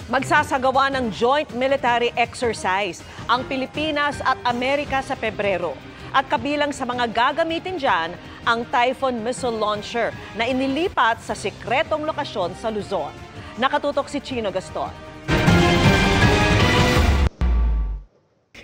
Magsasagawa ng joint military exercise ang Pilipinas at Amerika sa Pebrero. At kabilang sa mga gagamitin dyan ang Typhoon missile launcher na inilipat sa sikretong lokasyon sa Luzon. Nakatutok si Chino Gaston.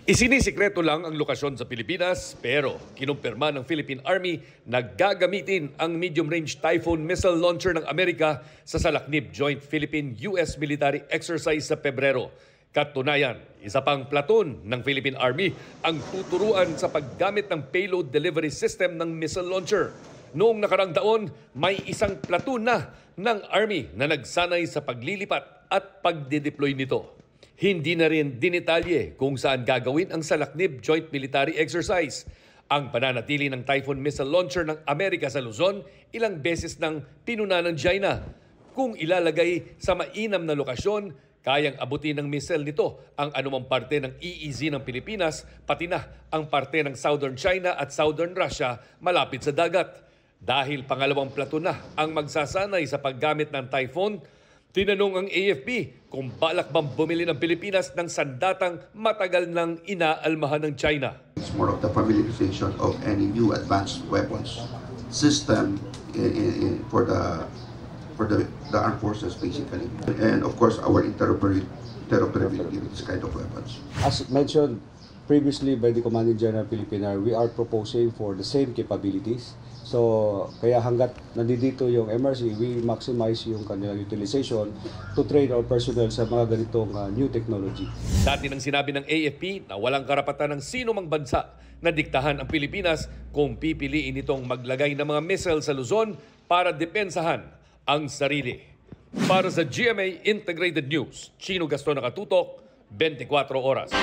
Isinisikreto lang ang lokasyon sa Pilipinas pero kinumpirma ng Philippine Army na gagamitin ang medium-range Typhoon missile launcher ng Amerika sa Salaknib Joint Philippine-US Military Exercise sa Pebrero. Katunayan, isa pang platoon ng Philippine Army ang tuturuan sa paggamit ng payload delivery system ng missile launcher. Noong nakarang taon, may isang platoon na ng Army na nagsanay sa paglilipat at pagdideploy nito. Hindi na rin dinitalye kung saan gagawin ang Salaknib Joint Military Exercise. Ang pananatili ng Typhoon missile launcher ng Amerika sa Luzon, ilang beses nang pinuna ng China. Kung ilalagay sa mainam na lokasyon, kayang abutin ng missile nito ang anumang parte ng EEZ ng Pilipinas, pati na ang parte ng Southern China at Southern Russia malapit sa dagat. Dahil pangalawang platoon na ang magsasanay sa paggamit ng Typhoon, tinanong ang AFP kung balak bang bumili ng Pilipinas ng sandatang matagal nang inaalmahan ng China. It's more of the familiarization of any new advanced weapons system for the armed forces basically. And of course our interoperability with this kind of weapons. As mentioned previously by the Commanding General Philippine Army, we are proposing for the same capabilities. So, kaya hanggat nandito yung MRC, we maximize yung kanilang utilization to train our personnel sa mga ganitong new technology. Dati nang sinabi ng AFP na walang karapatan ng sino mang bansa na diktahan ang Pilipinas kung pipiliin itong maglagay ng mga missile sa Luzon para depensahan ang sarili. Para sa GMA Integrated News, Chino Gaston, nakatutok, 24 oras.